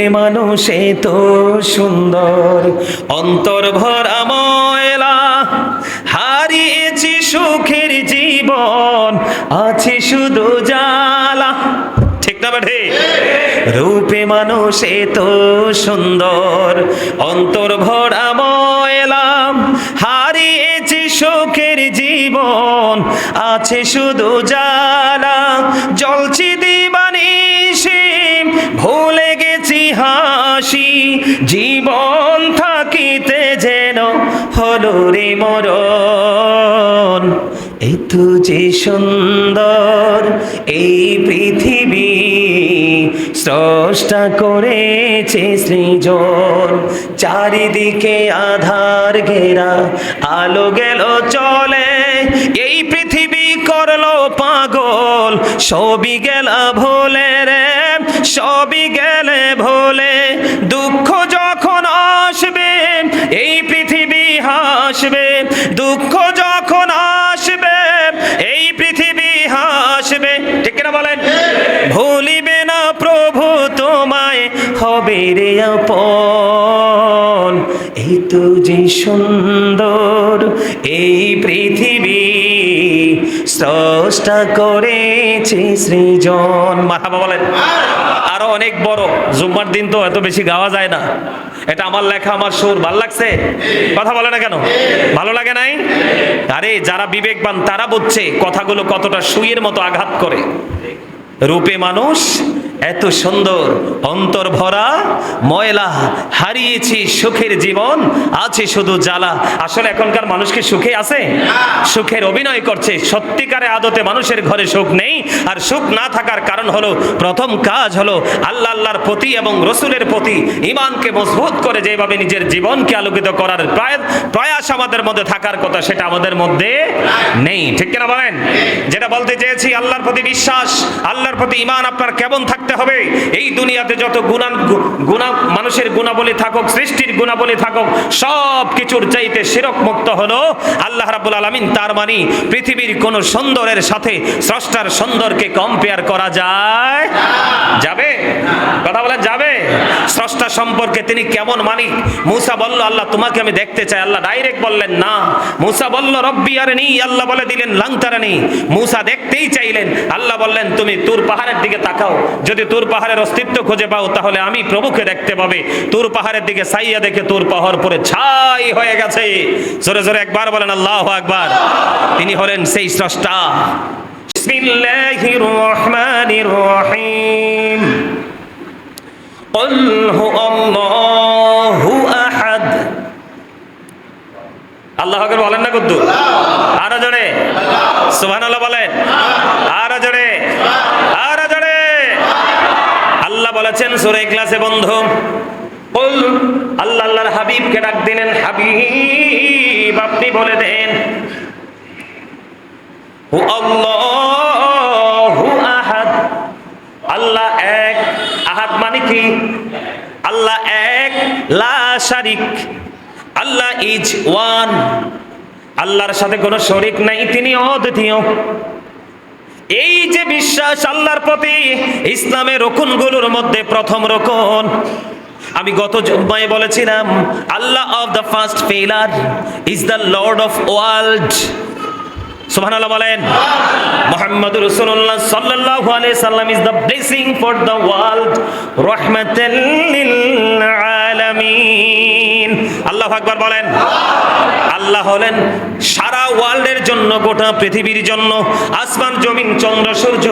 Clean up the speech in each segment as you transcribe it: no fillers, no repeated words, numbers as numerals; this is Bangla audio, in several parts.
রূপে মানুষে তো সুন্দর, অন্তর ভরা ময়লা, হারিয়েছি সুখের জীবন, আছে শুধু জ্বালা। ঠিক না বেঠে? রূপে মানুষে তো সুন্দর, অন্তর ভরা ময়লা, হারিয়েছি সুখের জীবন, আছে শুধু জ্বালা। জ্বলছি দিবানিশি, ভুলে গেছি হাসি, জীবন থাকিতে যেন হলো রে মরণ। এত যে সুন্দর এই পৃথিবী, স্রষ্টা করেছে সৃজন। চারিদিকে আধার ঘেরা, আলো গেল চলে, এই পৃথিবী করলো পাগল, সবই গেলা ভোলে রে, সবই গেলে ভোলে। দুঃখ যখন আসবে এই পৃথিবী হাসবে, দুঃখ যখন আসবে এই পৃথিবী হাসবে। ঠিক কিনা বলেন? ভুলিবে না প্রভু তোমায়, হবে রে আপন। এই তো যে সুন্দর এই পৃথিবী, স্রষ্টা করেছে সৃজন। মারহাবা বলেন। আরো অনেক বড়, জুম্মার দিন তো এত বেশি গাওয়া যায় না। এটা আমার লেখা, আমার সুর, ভাল লাগছে? কথা বলে না কেন? ভালো লাগে নাই? আরে যারা বিবেকবান তারা বুঝছে কথাগুলো কতটা সুইয়ের মতো আঘাত করে। রূপে মানুষ এত সুন্দর, অন্তর ভরা ময়লা, হারিয়েছি সুখের জীবন, আছে শুধু জ্বালা। আসলে এখনকার মানুষ কি সুখে আছে? সুখের অভিনয় করছে। সত্যিকারে আদতে মানুষের ঘরে সুখ নেই। আর সুখ না থাকার কারণ হলো, প্রথম কাজ হলো আল্লাহর প্রতি এবং রসুলের প্রতি ঈমানকে মজবুত করে যেভাবে নিজের জীবনকে আলোকিত করার প্রয়াস আমাদের মধ্যে থাকার কথা, সেটা আমাদের মধ্যে নেই। ঠিক কিনা বলেন? যেটা বলতে চেয়েছি, আল্লাহর প্রতি বিশ্বাস, আল্লাহর প্রতি ঈমান আপনার কেমন থাকতে হবে? এই দুনিয়াতে যত গুনাহ মানুষের গুণাবলী থাকুক, সৃষ্টির গুণাবলী থাকুক, সব কিছুর চাইতে শিরক মুক্ত হলো আল্লাহ রাব্বুল আলামিন। তার মানে পৃথিবীর কোন সুন্দরের সাথে স্রষ্টার সুন্দরকে কম্পেয়ার করা যায়? যাবে? কথা বলেন, যাবে? স্রষ্টা সম্পর্কে তিনি কেমন মালিক? মূসা বলল, আল্লাহ তোমাকে আমি দেখতে চাই। আল্লাহ ডাইরেক্ট বললেন না। মূসা বলল, রব্বি আরনি, আল্লাহ বলে দিলেন লাং তারানি। মূসা দেখতেই চাইলেন, আল্লাহ বললেন তুমি তুর পাহাড়ের দিকে তাকাও, যদি তুর পাহাড়ের অস্তিত্ব খুঁজে পাও তাহলে আমি প্রভুকে দেখতে পাবে। তুর পাহাড়ের দিকে চাইয়া দেখে তুর পাহাড় পরে ছাই হয়ে গেছে। জোরে জোরে একবার বলেন আল্লাহু আকবার। তিনি হলেন সেই স্রষ্টা। বিসমিল্লাহির রহমানির রহিম। কুল হুয়াল্লাহু আহাদ। আল্লাহু আকবার বলেন না কদ্দু? আরো জোরে সুবহানাল্লাহ বলেন। আরো জোরে, আরো জোরে। আল্লাহ বলেছেন সূরা ইখলাসে, বন্ধু কুল, আল্লাহ আল্লাহর হাবিবকে ডাক দিলেন, হাবিব আপনি বলে দেন, হুয়াল্লাহু আহাদ, আল্লাহ এক। আহাদ মানে কি? আল্লাহ এক, লা শারিক, আল্লাহ ইজ ওয়ান, আল্লাহর সাথে কোনো শরীক নাই, তিনি অদ্বিতীয়। এই যে বিশ্বাস আল্লাহর প্রতি, ইসলামের রুকনগুলোর মধ্যে প্রথম রুকন। আমি গত জুম্মায় বলেছিলাম, Allah of the first pillar is the lord of world. সুবহানাল্লাহ বলেন। মুহাম্মদুর রাসূলুল্লাহ সাল্লাল্লাহু আলাইহি সাল্লাম is the blessing for the world, রাহমাতাল লিল আলামিন। আল্লাহু আকবার বলেন। আল্লাহ হলেন সারা ওয়ার্ল্ডের জন্য, গোটা পৃথিবীর জন্য, আসমান জমিন চন্দ্র সূর্য,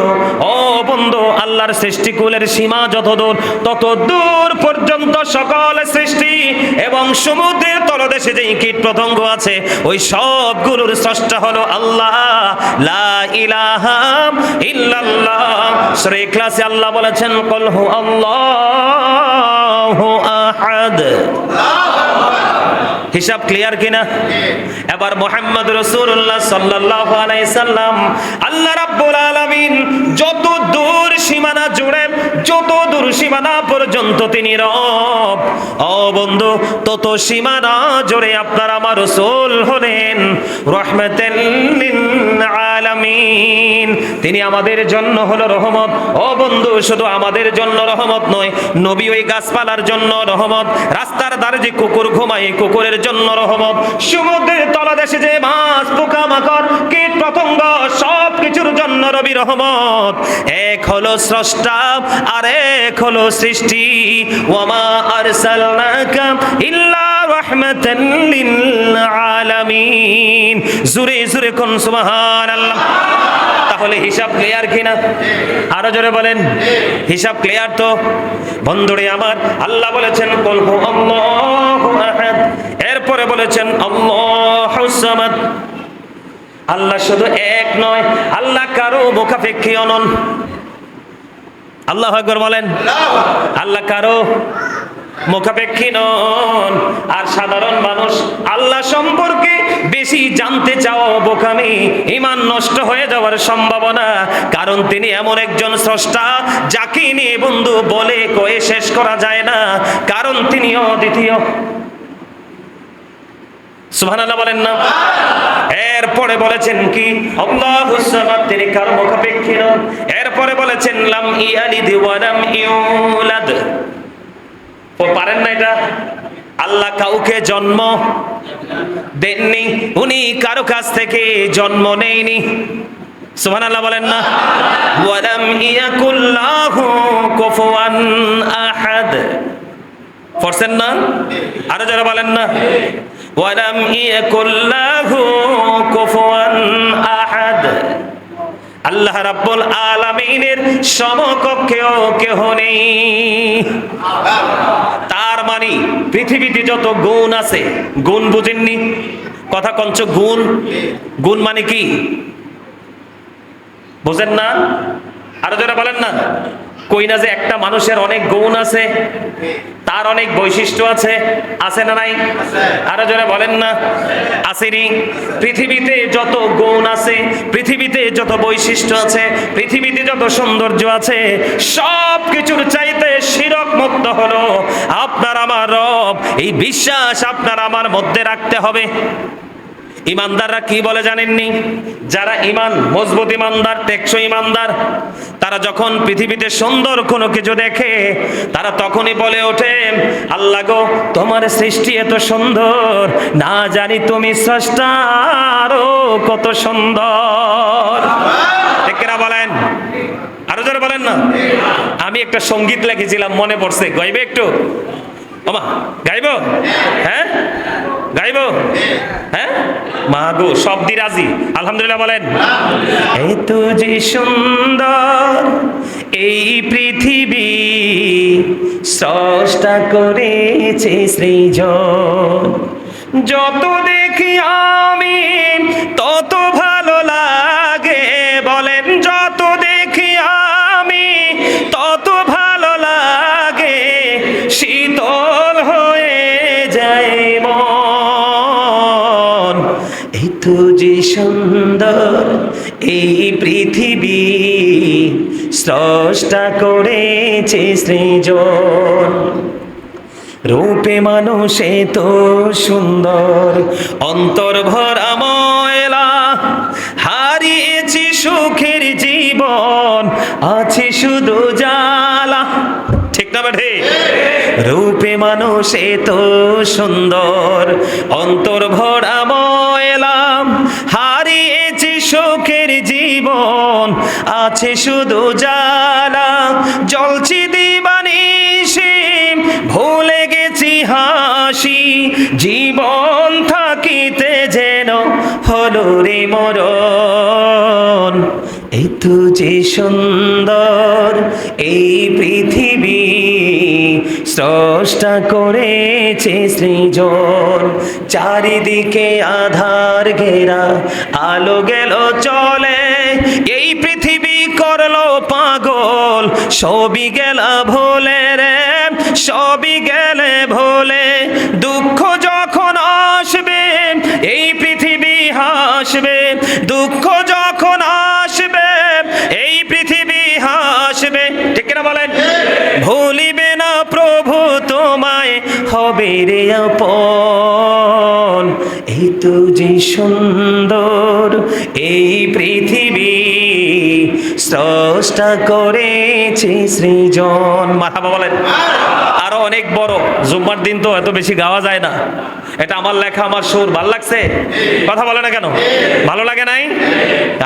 ও বন্ধু আল্লাহর সৃষ্টিকুলের সীমা যতদূর ততদূর পর্যন্ত সকল সৃষ্টি এবং সমুদ্রের তলদেশে যেই কীট পতঙ্গ আছে ওই সবগুলোর স্রষ্টা হলো আল্লাহ। লা ইলাহা ইল্লাল্লাহ। সূরা ইখলাসে আল্লাহ বলেছেন, কুল হুয়াল্লাহু আহাদ। হিসাব ক্লিয়ার কিনা? এবার মুহাম্মদ রাসূলুল্লাহ সাল্লাল্লাহু আলাইহি সাল্লাম, আল্লাহ রাব্বুল আলামিন যত দূর সীমানা জুড়ে, যত দূর সীমানা পর্যন্ত তিনি রব, ও বন্ধু তত সীমানা জুড়ে আপনার আমার রাসূল হলেন রাহমাতাল লিল আলামিন। তিনি আমাদের জন্য হলো রহমত। ও বন্ধু, শুধু আমাদের জন্য রহমত নয়, নবী ওই গাছপালার জন্য রহমত, রাস্তার ধারে যে কুকুর ঘুমায় কুকুরের জন্য রহমত, সমুদ্রের তলদেশে যে মাছ পোকামাকড় কীট পতঙ্গ সব কিছুর জন্য নবী রহমত। এক হলো স্রষ্টা আর এক হলো সৃষ্টি। ওয়ামা আরসালনাকা ইল্লা রাহমাতাল লিল আলামিন। জোরে জোরে কোন সুবহানাল্লাহ। তাহলে হিসাব ক্লিয়ার কিনা? আরো জোরে বলেন, হিসাব ক্লিয়ার তো? বন্ধুরে আমার, আল্লাহ বলেছেন কুল হু আল্লাহু আহাদ, এরপরে বলেছেন আল্লাহুস সামাদ। আল্লাহ শুধু এক নয়, আল্লাহ কারো মুখাপেক্ষীও নন। আল্লাহু আকবার বলেন। আল্লাহ কারো মুখাপেক্ষী নন। আর সাধারণ মানুষ আল্লাহ সম্পর্কে বেশি জানতে চাও বোকামি, ঈমান নষ্ট হয়ে যাওয়ার সম্ভাবনা। কারণ তিনি এমন একজন স্রষ্টা যাকে নিয়ে বন্ধু বলে কয়ে শেষ করা যায় না, কারণ তিনি অদ্বিতীয়। সুবহানাল্লাহ বলেন না? এরপরে বলেছেন কি? আল্লাহুস সামাদ, তিনি কারো মুখাপেক্ষী নন। এরপরে বলেছেন লাম ইয়ালিদ ওয়া লাম ইউলাদ। ও পারেন না এটা? আল্লাহ কাউকে জন্ম দেননি, উনি কারো কাছ থেকে জন্ম নেয়নি। সুবহানাল্লাহ বলেন না? ওয়া লাম ইয়াকুল লাহু কুফুয়ান আহাদ। পড়ছেন না? আরো যারা বলেন না? ওয়া লাম ইয়াকুল লাহু কুফুয়ান আহাদ। আল্লাহ রাব্বুল আলামিনের সমকক্ষেও কেহ নেই। তার মানে পৃথিবীতে যত গুণ আছে, গুণ বুঝেননি? কথা কঞ্চ, গুণ, গুণ মানে কি বুঝেন না? আরো যারা বলেন না? কই না যে একটা মানুষের অনেক গুণ আছে, তার অনেক বৈশিষ্ট্য আছে, আছে না নাই? আরো যারা বলেন না? আসেনি? পৃথিবীতে যত গুণ আছে, পৃথিবীতে যত বৈশিষ্ট্য আছে, পৃথিবীতে যত সৌন্দর্য আছে, সব কিছুর চাইতে শিরক মুক্ত হলো আপনার আমার রব। এই বিশ্বাস আপনার আমার মধ্যে রাখতে হবে। ইমানদাররা কি বলে জানেননি? যারা ইমান মজবুত ইমানদার, টেকসই ইমানদার, তারা যখন পৃথিবীতে সুন্দর কোনো কিছু দেখে, তারা তখনই বলে ওঠে, আল্লাহ গো, তোমার সৃষ্টি এত সুন্দর, না জানি তুমি স্রষ্টা আরো কত সুন্দর। ঠিক কিনা বলেন? আরো জোরে বলেন না? আমি একটা সঙ্গীত লিখেছিলাম, মনে পড়ছে, গাইবে একটু? ওমা, গাইবো? হ্যাঁ গাইবো? হ্যাঁ মাগো, শব্দি রাজি। আলহামদুলিল্লাহ বলেন। এত যে সুন্দর এই পৃথিবী, স্রষ্টা করেছে সৃজন। যত দেখি আমি তত ভালো লাগে, বলেন যত দেখি আমি তত ভালো লাগে, শীতল হয়ে যায় মন। এত যে সুন্দর এই পৃথিবী, স্রষ্টা করেছে সৃজন। রূপে মানুষে তো সুন্দর, অন্তর ভরা ময়লা, হারিয়েছি সুখের জীবন, আছে শুধু জ্বালা। ঠিক না বেঠে? রূপে মানুষে তো সুন্দর, অন্তর ভরা ময়লা, হারিয়েছি সুখের জীবন, আছে শুধু জ্বালা। জ্বলছি দিবানিশি, ভুলে গেছি হাসি, জীবন থাকিতে যেন হলো রে মরণ। এত যে সুন্দর এই পৃথিবী, স্রষ্টা করেছে সৃজন। চারিদিকে আধার ঘেরা, আলো গেল চলে, এই পৃথিবী করলো পাগল, সবই গেলা ভোলে রে, সবই গেলে ভোলে। দুঃখ যখন আসবে এই পৃথিবী হাসবে, দুঃখ যখন আসবে এই পৃথিবী হাসবে। হবে রে আপন, এই তো যে সুন্দর এই পৃথিবী, স্রষ্টা করেছে সৃজন। মারহাবা বলেন। আরো অনেক বড়, জুম্মার দিন তো এত বেশি গাওয়া যায় না। এটা আমার লেখা, আমার সুর। ভাল লাগছে? কথা বলে না কেন? ভালো লাগে নাই?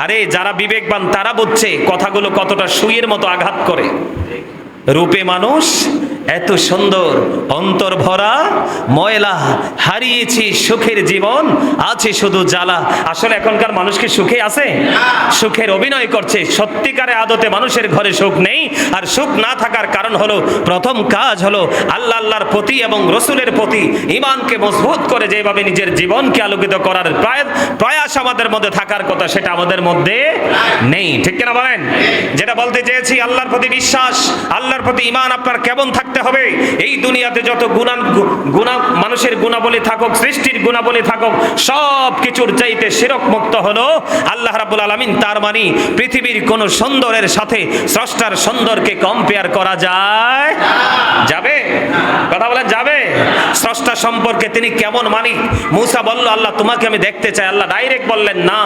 আরে যারা বিবেকবান তারা বুঝছে কথাগুলো কতটা সুইয়ের মতো আঘাত করে। রূপে মানুষ এত সুন্দর, অন্তর ভরা ময়লা, হারিয়েছি সুখের জীবন, আছে শুধু জ্বালা। আসলে এখনকার মানুষ কি সুখে আছে? সুখের অভিনয় করছে। সত্যিকারে আদতে মানুষের ঘরে সুখ নেই। আর সুখ না থাকার কারণ হলো, প্রথম কাজ হলো আল্লাহর প্রতি এবং রসুলের প্রতি ঈমানকে মজবুত করে যেভাবে নিজের জীবনকে আলোকিত করার প্রয়াস আমাদের মধ্যে থাকার কথা, সেটা আমাদের মধ্যে নেই। ঠিক কিনা বলেন? যেটা বলতে চেয়েছি, আল্লাহর প্রতি বিশ্বাস, আল্লাহর প্রতি ঈমান আপনার কেমন থাকতে হবে? এই দুনিয়াতে যত গুনাহ মানুষের গুণাবলী থাকুক, সৃষ্টির গুণাবলী থাকুক, সব কিছুর চাইতে শিরক মুক্ত হলো আল্লাহ রাব্বুল আলামিন। তার মানে পৃথিবীর কোন সুন্দরের সাথে স্রষ্টার সুন্দরকে কম্পেয়ার করা যায়? যাবে? কথা বলেন, যাবে? স্রষ্টা সম্পর্কে তিনি কেমন মালিক? মূসা বলল, আল্লাহ তোমাকে আমি দেখতে চাই। আল্লাহ ডাইরেক্ট বললেন না।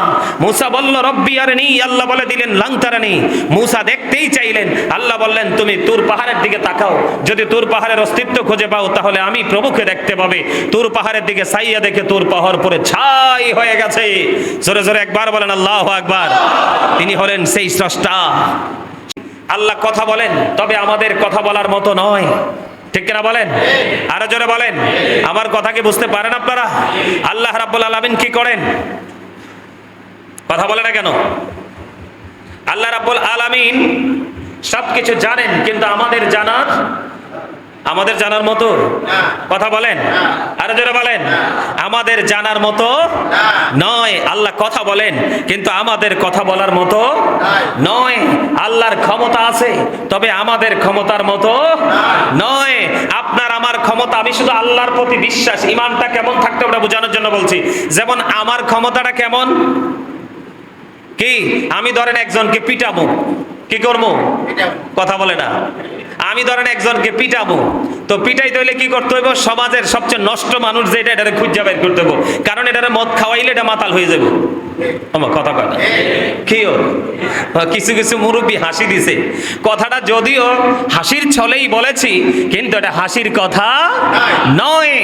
মূসা বলল, রব্বি আরনি। আল্লাহ বলে দিলেন লান তারানি। মূসা দেখতেই চাইলেন। আল্লাহ বললেন, তুমি তুর পাহাড়ের দিকে তাকাও, যদি তুর পাহাড়ের অস্তিত্ব খুঁজে পাও তাহলে আমি প্রভুকে দেখতে পাবে। তুর পাহাড়ের দিকে চাইয়া দেখে তুর পাহাড় পরে ছাই হয়ে গেছে। জোরে জোরে একবার বলেন আল্লাহু আকবার। তিনি হলেন সেই স্রষ্টা। আল্লাহ কথা বলেন, তবে আমাদের কথা বলার মতো নয়। ঠিক কিনা বলেন? আরো জোরে বলেন। আমার কথা কি বুঝতে পারেন আপনারা? আল্লাহ রাব্বুল আলামিন কি করেন? কথা বলে না কেন? আল্লাহ রাব্বুল আলামিন সবকিছু জানেন, কিন্তু আমাদের জানার মতো। কথা বলেন, আরো জোরে বলেন। আমাদের জানার মতো নয়। আল্লাহ কথা বলেন, কিন্তু আমাদের কথা বলার মতো নয়। আল্লাহর ক্ষমতা আছে, তবে আমাদের ক্ষমতার মতো নয়। আপনার আমার ক্ষমতা, আমি শুধু আল্লাহর প্রতি বিশ্বাস, ঈমানটা কেমন থাকতে ওটা বোঝানোর জন্য বলছি। যেমন আমার ক্ষমতাটা কেমন, কি আমি ধরেন একজনকে পিটাবো, কি করবো? কথা বলে না। আমি ধরেন একজনকে পিটাবো, তো পিটাইতে হইলে কি করতে হইব? সমাজের সবচেয়ে নষ্ট মানুষ যেটা, এটারে খুঁজে বের করতে হইব। কারণ এটারে মদ খাওয়াইলে এটা মাতাল হয়ে যাবে। আমার কথা কয় না? কি কিছু কিছু মুরব্বী হাসি দিছে। কথাটা যদিও হাসির ছলেই বলেছি, কিন্তু এটা হাসির কথা নয়।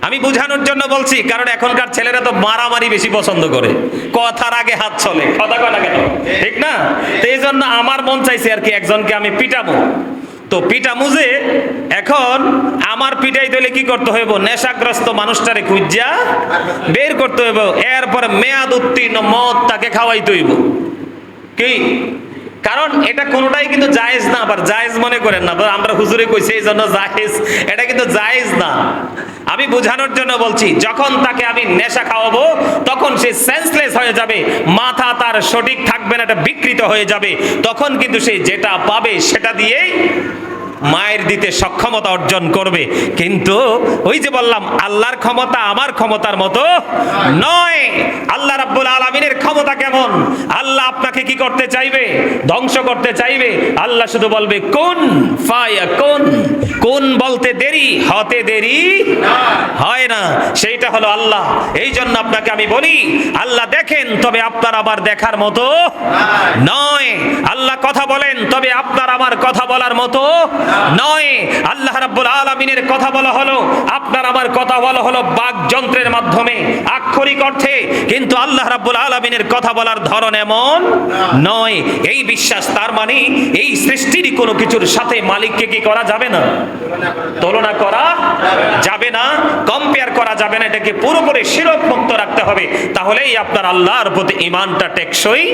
আমি বোঝানোর জন্য বলছি, কারণ এখনকার ছেলেরা তো মারামারি বেশি পছন্দ করে, কথার আগে হাত চলে। কথা কয় না কেন? ঠিক না? তো এই জন্য আমার মন চাইছে আর কি, একজনকে আমি পিটাবো। তো পিটামু যে, এখন আমার পিটাই দিলে কি করতে হইব? নেশাগ্রস্ত মানুষটারে খুঁজা বের করতে হইব, এরপর মেয়াদ উত্তীর্ণ মদ তাকে খাওয়াইতে হইব। কি? কারণ এটা কোনোটাই কিন্তু জায়েজ না। আবার জায়েজ মনে করেন না, আমরা হুজুরে কইছি এই জন্য জায়েজ, এটা কিন্তু জায়েজ না। আমি বোঝানোর জন্য বলছি, যখন তাকে আমি নেশা খাওয়াবো তখন সে সেন্সলেস হয়ে যাবে, মাথা তার সঠিক থাকবে না, এটা বিকৃত হয়ে যাবে। তখন কিন্তু সে যেটা পাবে সেটা দিয়েই মায়ের দিতে সক্ষমতা অর্জন করবে। কিন্তু ওই যে বললাম, আল্লাহর ক্ষমতা আমার ক্ষমতার মতো নয়। আল্লাহ রাব্বুল আলামিনের ক্ষমতা কেমন? আল্লাহ আপনাকে কি করতে চাইবে? ধ্বংস করতে চাইবে। আল্লাহ শুধু বলবে কুন ফায়াকুন। কোন বলতে দেরি, হতে দেরি হয় না। সেইটা হলো আল্লাহ। এই জন্য আপনাকে আমি বলি, আল্লাহ দেখেন, তবে আপনার আবার দেখার মতো নয়। আল্লাহ কথা বলেন, তবে আপনার আমার কথা বলার মতো নয়। আল্লাহ রাব্বুল আলামিনের কথা বলা হলো, আপনার আমার কথা বলা হলো বাকযন্ত্রের মাধ্যমে, আক্ষরিক অর্থে। কিন্তু আল্লাহ রাব্বুল আলামিনের কথা বলার ধরন এমন নয়। এই বিশ্বাস, তার মানে এই সৃষ্টির কোনো কিছুর সাথে মালিককে কি করা যাবে না? তুলনা করা যাবে না, কম্পেয়ার করা যাবে না। এটাকে পুরোপুরি শিরক মুক্ত রাখতে হবে, তাহলেই আপনার আল্লাহর প্রতি ঈমানটা টেকসই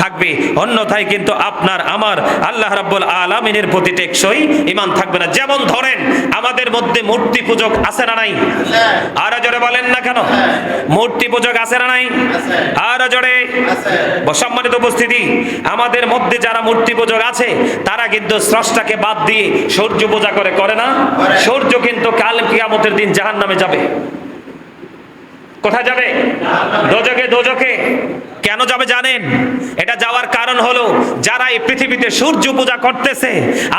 থাকবে। অন্যথায় কিন্তু আপনার আমার আল্লাহ রাব্বুল আলামিনের প্রতি টেকসই ঈমান থাকবে না। যেমন ধরেন, আমাদের মধ্যে মূর্তি পূজক আছে না নাই? আর জোরে বলেন না কেন? মূর্তি পূজক আছে না নাই? আর জোরে। সম্মানিত উপস্থিতি, আমাদের মধ্যে যারা মূর্তি পূজক আছে তারা কিন্তু স্রষ্টাকে বাদ দিয়ে সূর্য পূজা করে না? সূর্য কিন্তু কাল কিয়ামতের দিন জাহান্নামে যাবে। কোথায় যাবে? দোজখে। দোজখে কেন যাবে জানেন? এটা যাওয়ার কারণ হলো যারা এই পৃথিবীতে সূর্য পূজা করতেছে,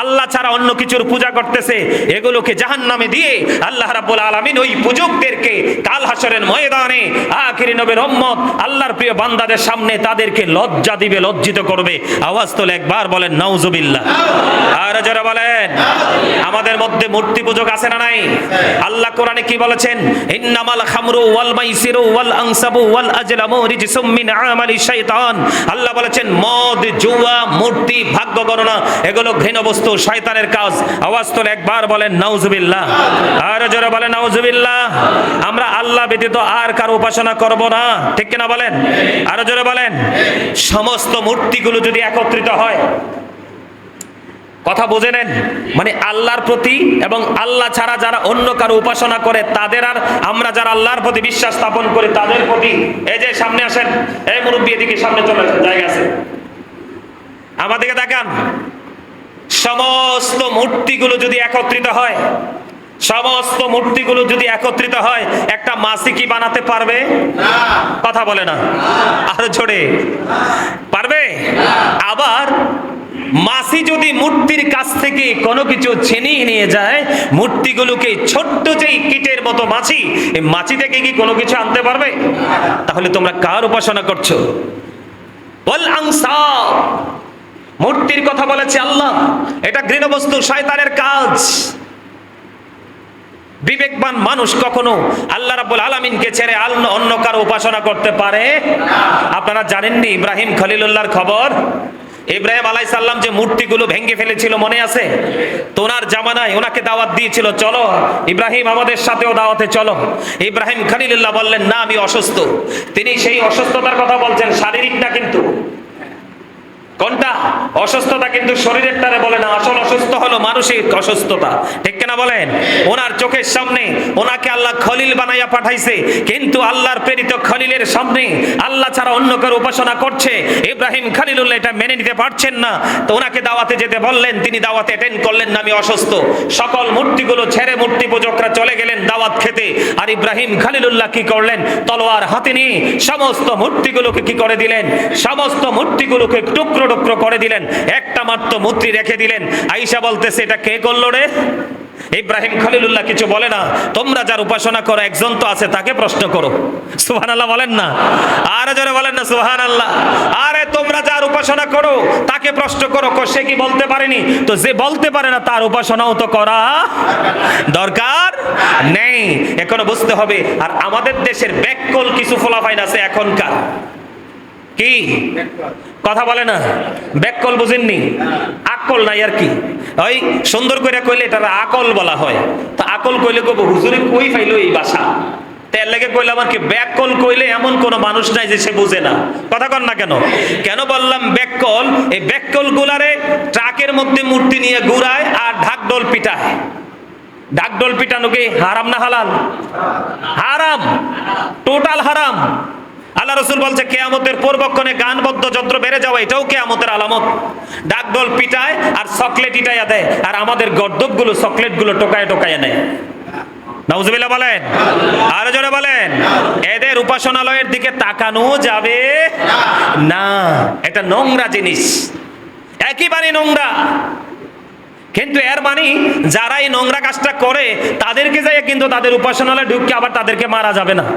আল্লাহ ছাড়া অন্য কিছুর পূজা করতেছে, এগুলোকে জাহান্নামে দিয়ে আল্লাহ রাব্বুল আলামিন ওই পূজকদেরকে কাল হাসরের ময়দানে আখিরি নবীর উম্মত আল্লাহর প্রিয় বান্দাদের সামনে তাদেরকে লজ্জা দিবে, লজ্জিত করবে। আওয়াজ তোলে একবার বলেন নাউজুবিল্লাহ। আর যারা বলেন আমাদের মধ্যে মূর্তি পূজক আছে না নাই? আল্লাহ কোরআনে কি বলেছেন? ইন্নামাল খামরু ওয়াল মাইসিরু ওয়াল আনসাবু ওয়াল আজলামু রিজসুম মিন আমালি শাইতান। আল্লাহ বলেছেন মদ, জুয়া, মূর্তি, ভাগ্য গণনা এগুলো ঘৃণ্য বস্তু, শয়তানের কাজ। আওয়াজ তোলে একবার বলেন নাউজুবিল্লাহ। আর যারা বলেন নাউজুবিল্লাহ। আমরা আল্লাহ ব্যতীত আর কারো উপাসনা করব না, ঠিক কিনা বলেন? আর যারা বলেন সমস্ত মূর্তিগুলো যদি একত্রিত হয়, কথা বুঝে নেন, মানে আল্লাহর প্রতি এবং আল্লাহ ছাড়া যারা অন্য কারো উপাসনা করে তাদের আর আমরা যারা আল্লাহর প্রতি বিশ্বাস স্থাপন করি তাদের প্রতি, এই যে সামনে আসেন, এই মুরব্বী এদিকে সামনে চলে আসেন, জায়গা আছে, আমাদেরকে দেখান। সমস্ত মূর্তিগুলো যদি একত্রিত হয়, সমস্ত মূর্তিগুলো যদি একত্রিত হয়, একটা মাসি কি বানাতে পারবে? কথা বলে না, আর জোরে পারবে? আবার মাসি যদি মূর্তির কাছ থেকে কোনো কিছু ছিনিয়ে নিয়ে যায়, মূর্তিগুলোকে ছোট্ট যেই কীটের মতো মাছি, এই মাছি থেকে কি কোনো কিছু আনতে পারবে? তাহলে তোমরা কার উপাসনা করছো? ওয়াল আনসাব, মূর্তির কথা বলেছে আল্লাহ, এটা ঘৃণ্য বস্তু, শয়তানের কাজ। বিবেকবান মানুষ কখনো আল্লাহ রাব্বুল আলামিনকে ছেড়ে অন্য কারো উপাসনা করতে পারে? আপনারা জানেননি ইব্রাহিম খলিলুল্লাহর খবর? ইব্রাহিম আলাইহিস সালাম যে মূর্তিগুলো ভেঙে ফেলেছিল মনে আছে? তো ওনার জামানায় ওনাকে দাওয়াত দিয়েছিল, চলো ইব্রাহিম আমাদের সাথেও দাওয়াতে চলো। ইব্রাহিম খলিলুল্লাহ বললেন না, আমি অসুস্থ। তিনি সেই অসুস্থতার কথা বলছেন, শারীরিক না কিন্তু। কোনটা? অসুস্থতা কিন্তু শরীরেরটারে বলে না, আসল অসুস্থ হলো মানসিক অসুস্থতা, ঠিক কিনা বলেন? ওনার চোখের সামনে ওনাকে আল্লাহ খলিল বানাইয়া পাঠাইছে, কিন্তু আল্লাহর প্রেরিত খলিলের সামনে আল্লাহ ছাড়া অন্য কারো উপাসনা করছে। ইব্রাহিম খলিলুল্লাহ এটা মেনে নিতে পারছেন না, তো ওনাকে দাওয়াতে যেতে বললেন, তিনি দাওয়াতে অ্যাটেন্ড করলেন না, আমি অসুস্থ। সকল মূর্তিগুলো ছেড়ে মূর্তি পূজকরা চলে গেলেন দাওয়াত খেতে। আর ইব্রাহিম খলিলুল্লাহ কি করলেন? তলোয়ার হাতে নিয়ে সমস্ত মূর্তিগুলোকে কি করে দিলেন? সমস্ত মূর্তিগুলোকে টুকরো টুকরো করে দিলেন, একটা মাত্র মূর্তি রেখে দিলেন। আয়েশা বলতেছে এটা কে করলো রে? ইব্রাহিম খলিলুল্লাহ কিছু বলে না, তোমরা যার উপাসনা করো একজন তো আছে, তাকে প্রশ্ন করো। সুবহানাল্লাহ বলেন না, আর যারা বলেন না সুবহানাল্লাহ। আরে তোমরা যার উপাসনা করো তাকে প্রশ্ন করো, সে কি বলতে পারেনি? তো যে বলতে পারে না তার উপাসনাও তো করা দরকার নেই, এখনো বুঝতে হবে। আর আমাদের দেশের ব্যাককল কিছু ফলাফাইন আছে এখনকার, কি কথা বলে না, ব্যাককল বুঝেননি? আকল নাই আর কি, ওই সুন্দর করে কইলে এটা আকল বলা হয়। তা আকল কইলে কব হুজুরে কই পাইলো এই ভাষা, তেল লেগে কইলাম আর কি। ব্যাককল কইলে এমন কোন মানুষ নাই যে সে বুঝে না, কথা কন না কেন? কেন বললাম ব্যাককল? এই ব্যাককল গুলারে ট্রাকের মধ্যে মূর্তি নিয়ে ঘুরায় আর ঢাকঢোল পিটায়। ঢাকঢোল পিটানো কি হারাম না হালাল? হারাম, টোটাল হারাম। আল্লাহ রাসূল বলছে কিয়ামতের পূর্বক্ষণে গানবদ্ধ যন্ত্র বেড়ে যাওয়া এটাও কিয়ামতের আলামত। ডাকডোল পিটায় আর চকলেট ইটাইয়া দেয়, আর আমাদের গর্দবগুলো চকলেটগুলো টোকায় টোকায় নেয়। নাউজুবিল্লাহ বলেন, আর জোরে বলেন। এদের উপাসনালয়ের দিকে তাকানো যাবে না, এটা নোংরা জিনিস, একেবারে নোংরা। কিন্তু এর মানে যারা এই নোংরা কাজটা করে তাদেরকে যাই কিন্তু তাদের উপাসনালয়ে ঢুকে আবার তাদেরকে মারা যাবে না,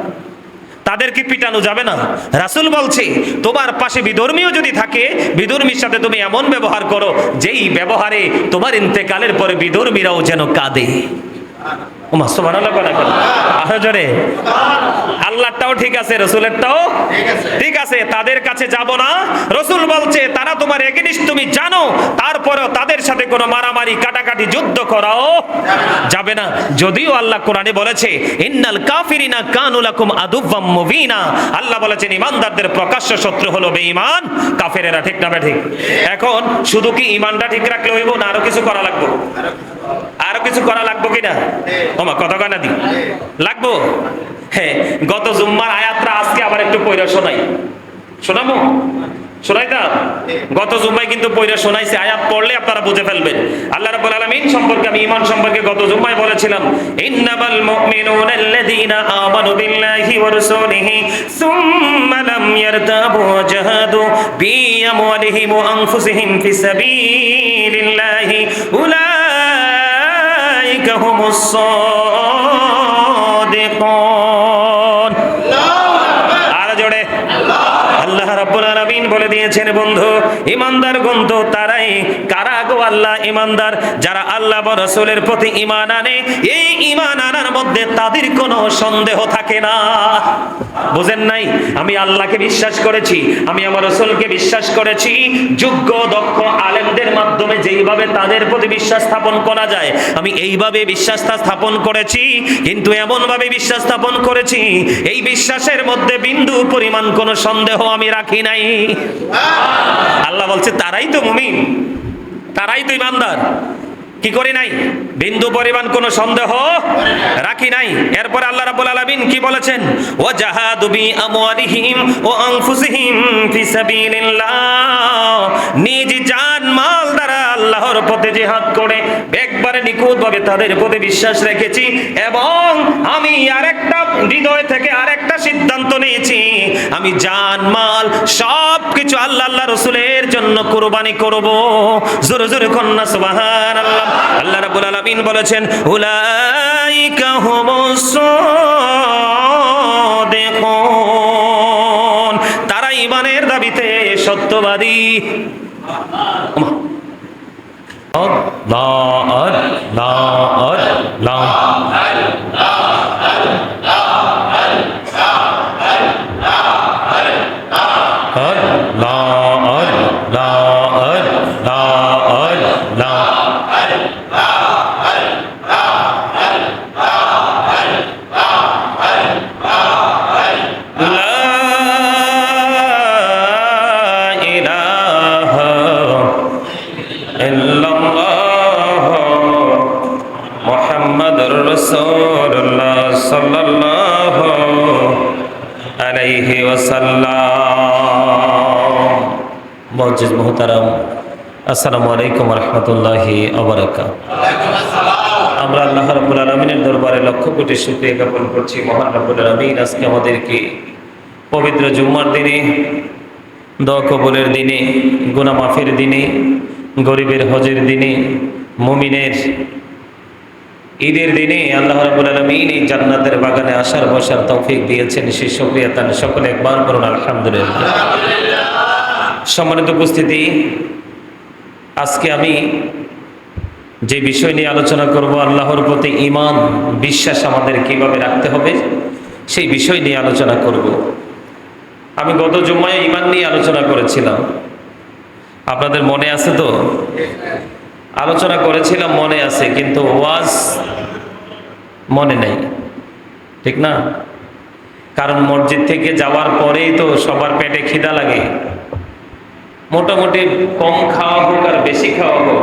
তাদেরকে পিটানো যাবে না। রাসূল বলছে তোমার পাশে বিধর্মীও যদি থাকে, বিধর্মীর সাথে তুমি এমন ব্যবহার করো যেই ব্যবহারে তোমার ইন্তেকালের পরে বিধর্মীরাও যেন কাঁদে। ওমা সুবহানাল্লাহ বলা কেন? আরো জোরে। আল্লাহরটাও ঠিক আছে, রাসূলেরটাও ঠিক আছে, তাদের কাছে যাব না। রাসূল বলছে তারা তোমার এগেইনস্ট তুমি জানো, তারপরেও তাদের সাথে কোনো মারামারি কাটাকাটি যুদ্ধ করাও যাবে না। যদিও আল্লাহ কোরআনে বলেছে ইন্নাল কাফিরিনা কানু লাকুম আদুওয়াম মুবিনা, আল্লাহ বলেছেন ঈমানদারদের প্রকাশ্য শত্রু হলো বেঈমান কাফেরেরা, ঠিক না ঠিক? এখন শুধু কি ঈমানটা ঠিক রাখলে হইব না আরো কিছু করা লাগবে? আরো কিছু করা লাগবে কিনা? ওমা কথা কয় না দি লাগবো। হ্যাঁ, গত জুম্মার আয়াতটা আজকে আবার একটু পড়ে শোনাই, শোনাবো? শোনাইতাম? গত জুম্মায় কিন্তু পয়রা শোনাইছে, আয়াত পড়লে আপনারা বুঝে ফেলবেন। আল্লাহ রাব্বুল আলামিন সম্পর্কে, আমি ঈমান সম্পর্কে গত জুম্মায় বলেছিলাম, ইন্নামাল মুমিনুনা আল্লাযীনা আমানু বিল্লাহি ওয়া রাসূলিহি সুম্মা লাম ইয়ারতাবু ওয়া জাহাদু বিআমওয়ালিহিম ওয়া আনফুসিহিম ফি সাবিলিল্লাহি উলাইকা হুমুস সাদিকুন। আর জোরে আল্লাহ রাব্বুল আলামিন বলে দিয়েছেন, বন্ধু ঈমানদার গন্ত তারাই। কারা গো আল্লাহ ঈমানদার? যারা আল্লাহ ওয়া রাসূলের প্রতি ঈমান আনে, এই ঈমান আনার মধ্যে তাদের কোনো সন্দেহ থাকে না। বুঝেন নাই? আমি আল্লাহকে বিশ্বাস করেছি, আমি আমার রাসূলকে বিশ্বাস করেছি, যোগ্য দক্ষ আলেমদের মাধ্যমে যেইভাবে তাদের প্রতি বিশ্বাস স্থাপন করা যায় আমি এইভাবে বিশ্বাসটা স্থাপন করেছি। কিন্তু এমন ভাবে বিশ্বাস স্থাপন করেছি, এই বিশ্বাসের মধ্যে বিন্দু পরিমাণ কোনো সন্দেহ আমি রাখি নাই। আল্লাহ বলছে তারাই তো মুমিন, তারাই তো ঈমানদার। কি করি নাই? বিন্দু পরিমাণ কোনো সন্দেহ রাখি নাই। এরপর আল্লাহ রাব্বুল আলামিন কি বলেছেন? ওয়া জাহাদু বি আমওয়ালিহিম ওয়া আনফুসিহিম ফি সাবিলিল্লাহ। নিজ জান মাল দ্বারা আল্লাহর পথে জিহাদ করে একবারে নিখুঁতভাবে তাদের প্রতি বিশ্বাস রেখেছি। এবং আমি আরেকটা হৃদয় থেকে আরেকটা সিদ্ধান্ত নিয়েছি, আমি জান মাল সব কিছু আল্লাহ আল্লাহ রাসূলের জন্য কুরবানি করব। জোরে জোরে কন্না সুবহানাল্লাহ। আল্লাহ রাব্বুল আলামিন বলেছেন, উলাইকা হুমুস সাদিকুন। তারা ঈমানের দাবিতে সত্যবাদী। আল্লাহ আল্লাহ আল্লাহ মুআজ্জিজ মুহতারাম, আসসালামু আলাইকুম ওয়া রাহমাতুল্লাহি ওয়া বারাকাতুহু। আমরা আল্লাহ রাব্বুল আলামিনের দরবারে লক্ষ কোটি শুকরিয়া জ্ঞাপন করছি। মহান রাব্বুল আলামিন আজকে আমাদেরকে পবিত্র জুম্মার দিনে, দোয়া কবুলের দিনে, গুনাহ মাফের দিনে, গরিবের হজের দিনে, মুমিনের ঈদের দিনে আল্লাহ রাব্বুল আলামিন এই জান্নাতের বাগানে আসার বসার তৌফিক দিয়েছেন। সেই শুকরিয়া তার সকলে একবার করুন আলহামদুলিল্লাহ। সম্মানিত উপস্থিতি, আজকে আমি যে বিষয় নিয়ে আলোচনা করব, আল্লাহর প্রতি ঈমান বিশ্বাস আমাদের কিভাবে রাখতে হবে সেই বিষয় নিয়ে আলোচনা করব। আমি গত জুম্মায় ঈমান নিয়ে আলোচনা করেছিলাম, আপনাদের মনে আছে তো? আলোচনা করেছিলাম, মনে আছে, কিন্তু ওয়াজ মনে নেই, ঠিক না? কারণ মসজিদ থেকে যাওয়ার পরেই তো সবার পেটে খিদা লাগে। মোটামুটি কম খাওয়া হোক আর বেশি খাওয়া হোক,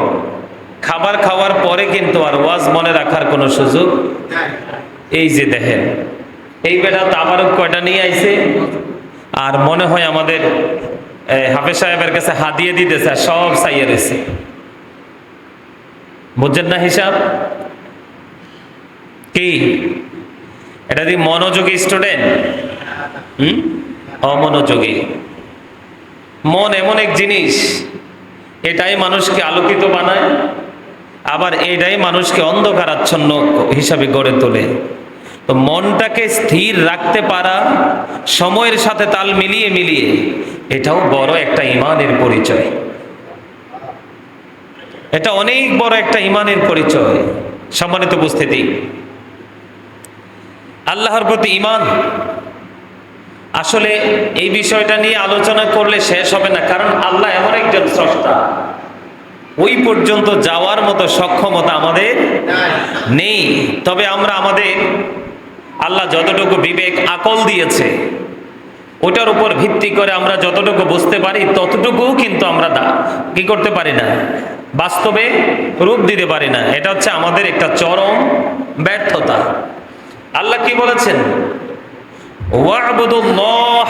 খাবার খাওয়ার পরে কিন্তু আর ওয়াজ মনে রাখার কোনো সুযোগ। এই যে দেখেন, এই বেটা তাবারক কয়টা নিয়ে আইছে, আর মনে হয় আমাদের হাফেজ সাহেবের কাছে হাদিয়ে দিতেছে, সব চাইয়ে রয়েছে। বুঝছেন না হিসাব কি? এটা কি মনোযোগী স্টুডেন্ট? অমনোযোগী। মন এমন এক জিনিস, এটাই মানুষকে আলোকিত বানায়, আবার এটাই মানুষকে অন্ধকারাচ্ছন্ন হিসাবে গড়ে তোলে। তো মনটাকে স্থির রাখতে পারা, সময়ের সাথে তাল মিলিয়ে মিলিয়ে, এটাও বড় একটা ঈমানের পরিচয়। এটা অনেক বড় একটা ঈমানের পরিচয়। সম্মানিত উপস্থিতি, আল্লাহর প্রতি ঈমান, আসলে এই বিষয়টা নিয়ে আলোচনা করলে শেষ হবে না। কারণ আল্লাহ এমন একজন স্রষ্টা, ওই পর্যন্ত যাওয়ার মতো সক্ষমতা আমাদের নেই। তবে আমরা আমাদের আল্লাহ যতটুকু বিবেক আকল দিয়েছে, ওটার উপর ভিত্তি করে আমরা যতটুকু বুঝতে পারি ততটুকুও কিন্তু আমরা কি করতে পারি না, বাস্তবে রূপ দিতে পারি না। এটা হচ্ছে আমাদের একটা চরম ব্যর্থতা। আল্লাহ কি বলেছেন? ওয়া'বুদুল্লাহ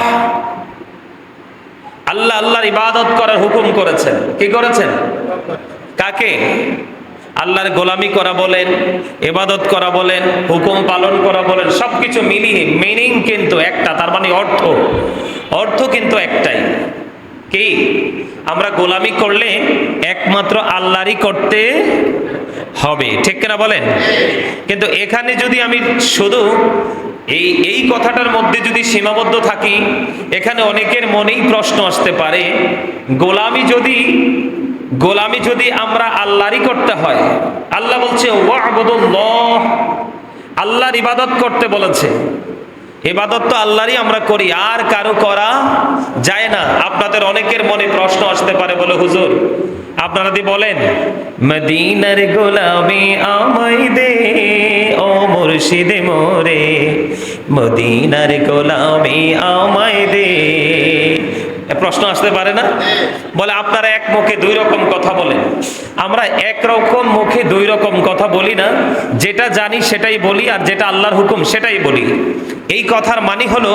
আল্লাহ আল্লাহর ইবাদত করার হুকুম করেছেন। কি করেছেন? কাকে? আল্লাহর গোলামি করা বলেন, ইবাদত করা বলেন, হুকুম পালন করা বলেন, সবকিছু মিলিয়ে মিনিং কিন্তু একটা, তার মানে অর্থ কিন্তু একটাই। কি? আমরা গোলামি করলে একমাত্র আল্লাহরই করতে হবে, ঠিক কিনা বলেন? কিন্তু এখানে যদি আমি শুধু এই কথাটার মধ্যে যদি সীমাবদ্ধ থাকি, এখানে অনেকের মনেই প্রশ্ন আসতে পারে, গোলামি যদি আমরা আল্লাহরই করতে হয়, আল্লাহ বলছে ওয়া'বুদুল্লাহ, আল্লাহর ইবাদত করতে বলেছে, ইবাদত তো আল্লাহরই আমরা করি, আর কারো করা যায় না। আপনাদের অনেকের মনে প্রশ্ন আসতে পারে, বলে হুজুর আপনারা যদি বলেন মদিনার গোলামি আমায় দে ও মুর্শিদ মোরে, মদিনার গোলামি আমায় দে, প্রশ্ন আসতে পারে না? বলে আপনারা এক মুখে দুই রকম কথা বলেন। আমরা একরকম মুখে দুই রকম কথা বলি না, যেটা জানি সেটাই বলি, আর যেটা আল্লাহর হুকুম সেটাই বলি। এই কথার মানে হলো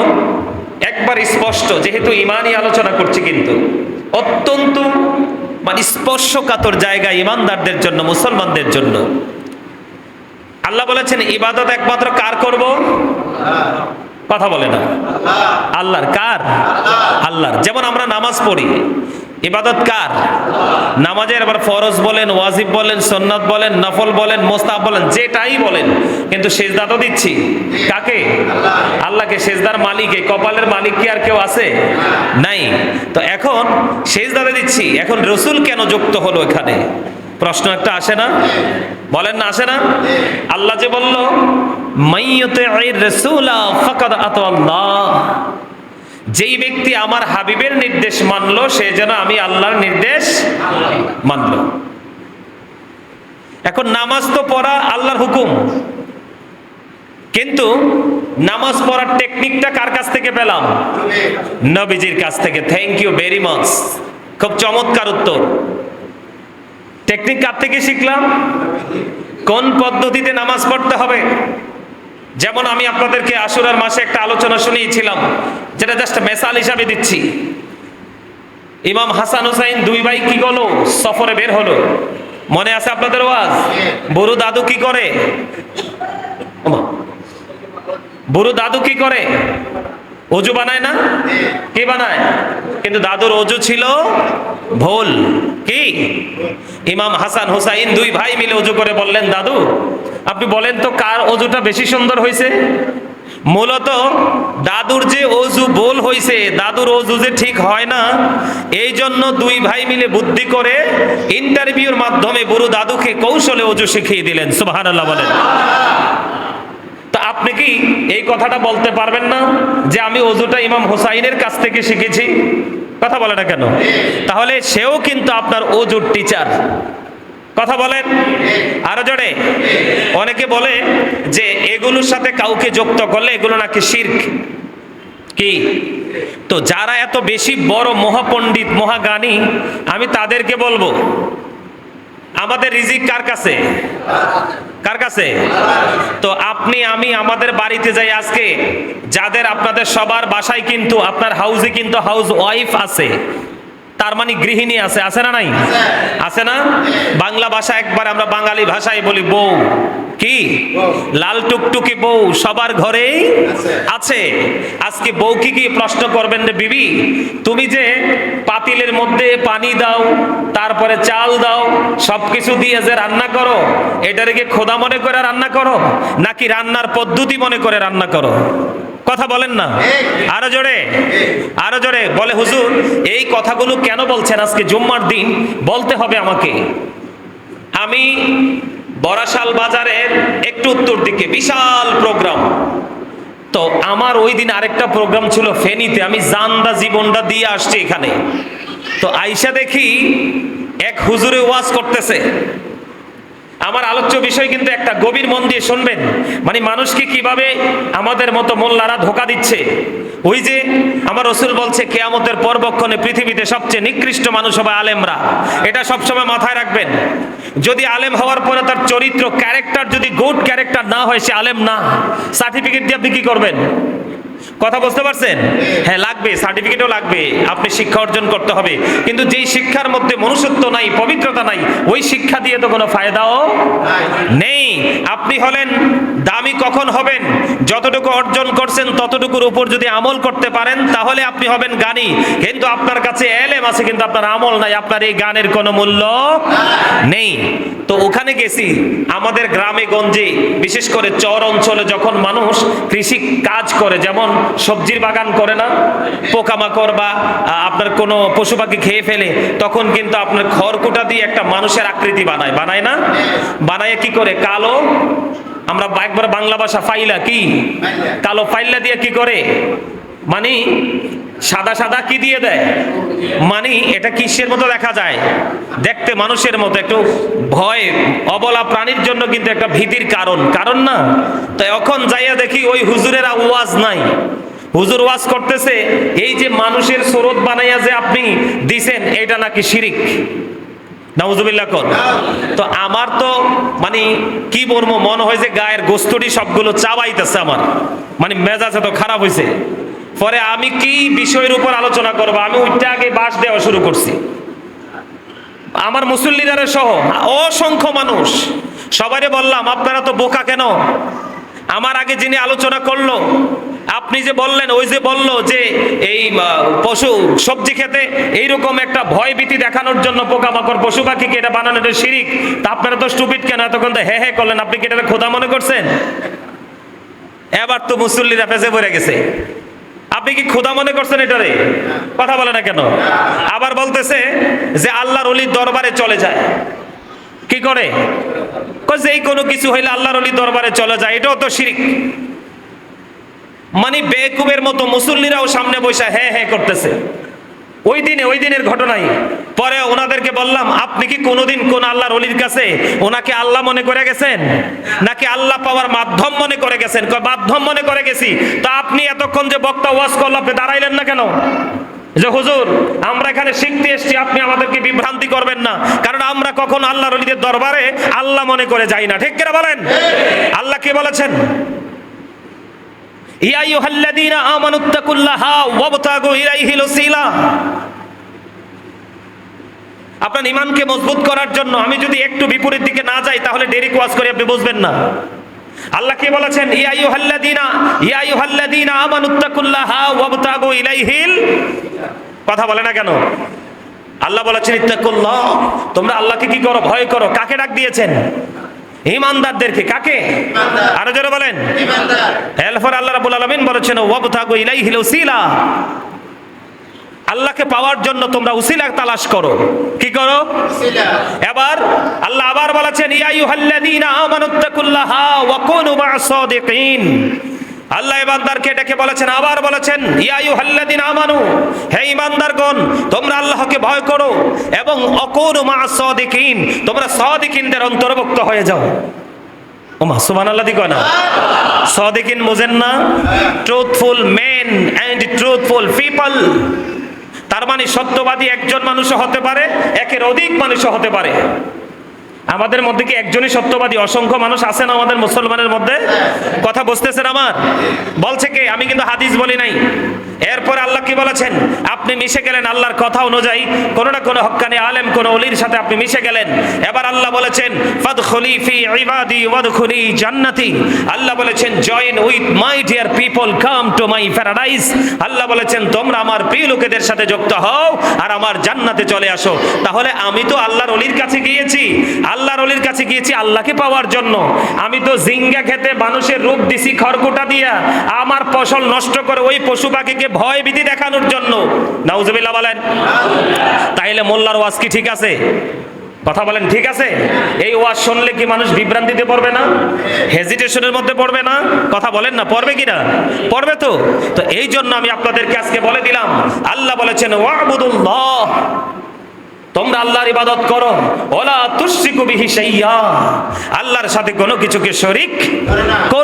একবার স্পষ্ট, যেহেতু ইমানই আলোচনা করছি, কিন্তু অত্যন্ত মানে স্পর্শকাতর জায়গা ইমানদারদের জন্য, মুসলমানদের জন্য। আল্লাহ বলেছেন ইবাদত একমাত্র কার করব? কথা বলে না? আল্লাহর। কার? আল্লাহর। যেমন আমরা নামাজ পড়ি, ইবাদত কার? নামাজের আবার ফরজ বলেন, ওয়াজিব বলেন, সুন্নাত বলেন, নফল বলেন, মুস্তাহাব বলেন, যেটাই বলেন, কিন্তু সিজদা তো দিচ্ছি কাকে? আল্লাহকে। সিজদার মালিক, এই কপালের মালিক কি আর কেউ আছে? নাই। তো এখন সিজদাতে দিচ্ছি, এখন রাসূল কেন যুক্ত হলো এখানে? প্রশ্ন একটা আসে না? বলেন না, আসে না? আল্লাহ যে বলল মাইয়ুতি'ir রাসূলা ফাকাদ আতাআল্লাহ, যেই ব্যক্তি আমার হাবিবের নির্দেশ মানলো সে যেন আমি আল্লাহর নির্দেশ মানলো। এখন নামাজ তো পড়া আল্লাহর হুকুম, কিন্তু নামাজ পড়ার টেকনিকটা কার কাছ থেকে পেলাম? নবীজির কাছ থেকে। থ্যাংক ইউ ভেরি মাচ, খুব চমৎকার উত্তর। টেকনিক কার থেকে শিখলাম? কোন পদ্ধতিতে নামাজ পড়তে হবে। যেমন আমি আপনাদেরকে আশুরার মাসে একটা আলোচনা শুনিয়েছিলাম, যেটা জাস্ট মেসাল হিসাবে দিচ্ছি। ইমাম হাসান হুসাইন দুই ভাই কি হলো? সফরে বের হলো। মনে আছে আপনাদের ওয়াজ? বুড়ো দাদু কি করে? বুড়ো দাদু কি করে? অজু বানায় না? কি বানায়? কিন্তু দাদুর অজু ছিল ভুল। কি? ইমাম হাসান হুসাইন দুই ভাই মিলে অজু করে বললেন, দাদু আপনি বলেন তো কার অজুটা বেশি সুন্দর হয়েছে? মূলত দাদুর যে অজু ভুল হয়েছে, দাদুর অজু যে ঠিক হয় না, এই জন্য দুই ভাই মিলে বুদ্ধি করে ইন্টারভিউর মাধ্যমে বুড়ো দাদুকে কৌশলে অজু শিখিয়ে দিলেন। সুবহানাল্লাহ বলেন। তা আপনি কি এই কথাটা বলতে পারবেন না যে আমি অজুটা ইমাম হুসাইনের কাছ থেকে শিখেছি? কথা বলে না কেন? তাহলে সেও কিন্তু আপনার অজুর টিচার। কথা বলেন আরো জোরে। অনেকে বলে যে এগুলোর সাথে কাউকে যুক্ত করলে এগুলো নাকি শিরক। কি? তো যারা এত বেশি বড় মহাপণ্ডিত, মহাজ্ঞানী, আমি তাদেরকে বলবো আমাদের রিজিক কার কাছে? কার কাছে? তো আপনি আমি আমাদের বাড়িতে যাই আজকে, যাদের আপনাদের সবার বাসায় কিন্তু আপনার হাউসে কিন্তু হাউস ওয়াইফ আছে, তার মানে গৃহিণী আছে, আছে না নাই? আছে না? বাংলা ভাষা একবার আমরা বাঙালি ভাষায় বলি বউ। কি? লাল টুকটুকি বউ সবার ঘরেই আছে। আজকে বউকে কি প্রশ্ন করবেন রে বিবি, তুমি যে পাতিলের মধ্যে পানি দাও, তারপরে চাল দাও, সবকিছু দিয়ে যে রান্না করো, এটারে কি খোদা মনে করে রান্না করো নাকি রান্নার পদ্ধতি মনে করে রান্না করো? কথা বলেন না? আরো জোরে, আরো জোরে। বলে হুজুর এই কথাগুলো কেন বলছেন? আজকে জুম্মার দিন বলতে হবে আমাকে। আমি বরাশাল বাজারের একটু উত্তর দিকে বিশাল প্রোগ্রাম, তো আমার ওই দিন আরেকটা প্রোগ্রাম ছিল ফেনীতে। আমি জানদা জীবনটা দিয়ে আসছি এখানে। তো আইসা দেখি এক হুজুরে ওয়াজ করতেছে। আমার আলোচ্য বিষয় কিন্তু একটা, গভীর মন দিয়ে শুনবেন। মানে মানুষকে কিভাবে আমাদের মতো মোল্লারা ধোকা দিচ্ছে। ওই যে আমার রাসূল বলছে কিয়ামতের পরবক্ষণে পৃথিবীতে সবচেয়ে নিকৃষ্ট মানুষ হবে আলেমরা। এটা সবসময় মাথায় রাখবেন। যদি আলেম হওয়ার পরে তার চরিত্র, ক্যারেক্টার যদি গুড ক্যারেক্টার না হয়, সে আলেম না। সার্টিফিকেট দিয়ে আপনি কি করবেন? কথা বুঝতে পারছেন? হ্যাঁ লাগবে, সার্টিফিকেটও লাগবে, আপনি শিক্ষা অর্জন করতে হবে, কিন্তু যেই শিক্ষার মধ্যে মনুষ্যত্ব নাই, পবিত্রতা নাই, ওই শিক্ষা দিয়ে তো কোনো ফায়দাও নেই। আপনি হলেন দামি কখন হবেন? যতটুকু অর্জন করছেন ততটুকুর উপর যদি আমল করতে পারেন তাহলে আপনি হবেন জ্ঞানী। কিন্তু আপনার কাছে এলেম আছে কিন্তু আপনার আমল নাই, আপনার এই জ্ঞানের কোনো মূল্য নেই। তো ওখানে গেছি, আমাদের গ্রামে গঞ্জে বিশেষ করে চর অঞ্চলে যখন মানুষ কৃষি কাজ করে, যেমন সবজির বাগান করে না, পোকামাকড় বা আপনার কোনো পশু পাখি খেয়ে ফেলে, তখন কিন্তু আপনার খড়কুটা দিয়ে একটা মানুষের আকৃতি বানায়, বানায় না? বানায় কি করে? কালো, আমরা একবার বাংলা ভাষা ফাইলা, কি কালো ফাইলা দিয়ে কি করে, মানে সাদা সাদা কি দিয়ে দেয়, মানে এটা কিসের মতো দেখা যায়? দেখতে মানুষের মতো, একটু ভয়, অবলা প্রাণীর জন্য কিন্তু একটা ভীতির কারণ না? তো এখন যাইয়া দেখি ওই হুজুরেরা ওয়াজ নাই, হুজুর ওয়াজ করতেছে এই যে মানুষের সুরত বানাইয়া যে আপনি দিছেন এটা নাকি শিরিক। নাউজুবিল্লাহ কর। তো আমার তো মানে কি বলবো, মনে হয় যে গায়ের গোস্তটি সবগুলো চাবাইতেছে আমার, মানে মেজাজ এত খারাপ হয়েছে। পরে আমি কি বিষয়ের উপর আলোচনা করবো, আমি ওইটা আগে বাস দেওয়া শুরু করছি। আমার মুসল্লিদারের সহ অসংখ্য মানুষ, সবাইরে বললাম আপনারা তো বোকা কেন? আমার আগে যিনি আলোচনা করলো, আপনি যে বললেন, ওই যে বললো যে এই পশু সবজি খেতে এইরকম একটা ভয় ভীতি দেখানোর জন্য পোকামাকড় পশু পাখিকে এটা বানানো এটা শিরিক, তা আপনারা তো স্টুপিড কেন এতক্ষণ তো হে হে করলেন? আপনি কি এটা খোদা মনে করছেন? এবার তো মুসল্লিরা ফেসে পড়ে গেছে, আপনি কি খোদা মনে করছেন এটারে? কথা বলে না কেন? আবার বলতেছে যে আল্লাহর ওলির দরবারে চলে যায়, কি করে? এই কোনো কিছু হইলে আল্লাহর ওলির দরবারে চলে যায়, এটাও তো শিরিক। মানে বেকুবের মতো মুসল্লিরাও সামনে বসে হ্যাঁ হ্যাঁ করতেছে। ওই দিনের ঘটনাই। পরে ওনাদেরকে বললাম, আপনি কি কোনোদিন কোন আল্লাহর ওলির কাছে ওনাকে আল্লাহ মনে করে গেছেন, নাকি আল্লাহ পাওয়ার মাধ্যম মনে করে গেছেন? মাধ্যম মনে করে গেছি। তা আপনি এতক্ষণ যে বক্তা ওয়াজ করল, আপনি দাঁড়াইলেন না কেন? যে হুজুর আমরা এখানে শিখতে এসেছি, আপনি আমাদেরকে বিভ্রান্তি করবেন না, কারণ আমরা কখন আল্লাহর ওলিদের দরবারে আল্লাহ মনে করে যাই না। ঠিক কিনা বলেন? আল্লাহ কি বলেছেন? ইয়া আইয়ুহাল্লাযীনা আমানুত্তাকুল্লাহা ওয়াবতাগু ইলাইহিল ওসিলা। আপনার ঈমানকে মজবুত করার জন্য আমি যদি একটু বিপরীত দিকে না যাই তাহলে ডেরিক ওয়াজ করে আপনি বুঝবেন না। আল্লাহ কি বলেছেন? ইয়া আইয়ুহাল্লাযীনা আমানুত্তাকুল্লাহা ওয়াবতাগু ইলাইহিল, কথা বলে না কেন? আল্লাহ বলেছেন ইত্তাকুল্লাহ, তোমরা আল্লাহকে কি করো? ভয় করো। কাকে ডাক দিয়েছেন? ঈমানদারদেরকে। কাকে? আরো জোরে বলেন। এরপর আল্লাহ রাব্বুল আলামিন বলেছেন ওয়াবতাগু ইলাইহিল ওসিলা, আল্লাহকে পাওয়ার জন্য তোমরা উসিলা তালাশ করো। কি করো? উসিলা। এবার আল্লাহ আবার বলেছেন ইয়া আইয়ুহাল্লাযীনা আমানুত্তাকুল্লাহা ওয়া কুনু মা'আস সাদিকিন। আল্লাহ ইমানদারকে ডেকে বলেছেন, আবার বলেছেন ইয়া আইয়ুহাল্লাযীনা আমানু, হে ঈমানদারগণ তোমরা আল্লাহকে ভয় করো এবং অকুনু মা'আস সাদিকিন, তোমরা সাদিকিনদের অন্তর্ভুক্ত হয়ে যাও। ওমা সুবহানাল্লাহ দি কয় না? সাদিকিন বুঝেন না? Truthful men and truthful people. তার মানে সত্যবাদী একজন মানুষও হতে পারে, একের অধিক মানুষও হতে পারে। আমাদের মধ্যে কি একজনই সত্যবাদী? অসংখ্য মানুষ আছেন আমাদের মুসলমানের মধ্যে। কথা বুঝতেছেন আমার? বলছে কে? আমি কিন্তু হাদিস বলি নাই। এরপর আল্লাহ কি বলেছেন? আপনি মিশে গেলেন আল্লাহর কথা অনুযায়ী, কোন না কোন হক্কানি আলেম, কোন ওলির সাথে আপনি মিশে গেলেন। এবার আল্লাহ বলেছেন ফাদখুলি ফি ইবাদি ওয়াদখুলি জান্নাতি। আল্লাহ বলেছেন join with my dear people, come to my paradise. আল্লাহ বলেছেন তোমরা আমার প্রিয় লোকেদের সাথে যুক্ত হও আর আমার জান্নাতে চলে আসো। তাহলে আমি তো আল্লাহর ওলির কাছে গিয়েছি, আল্লাহর ওলির কাছে গিয়েছি আল্লাহকে পাওয়ার জন্য। আমি তো জিঙ্গা খেতে মানুষের রূপ দিছি খড়কুটা দিয়া, আমার ফসল নষ্ট করে ওই পশু পাখিকে ভয় ভীতি দেখানোর জন্য। নাউজুবিল্লাহ বলেন। তাইলে মোল্লার ওয়াজ কি ঠিক আছে? কথা বলেন ঠিক আছে? এই ওয়াজ শুনলে কি মানুষ বিভ্রান্তিতে পড়বে না? হেজিটেশনের মধ্যে পড়বে না? কথা বলেন না, পড়বে কি না? পড়বে তো। তো এই জন্য আমি আপনাদেরকে আজকে বলে দিলাম, আল্লাহ বলেছেন ওয়াবুদুল্লাহ, তোমরা আল্লাহর ইবাদত করো, ওয়ালা তুশরিকু বিহি শাইয়্যা, আল্লাহর সাথে কোনো কিছুকে শরীক করো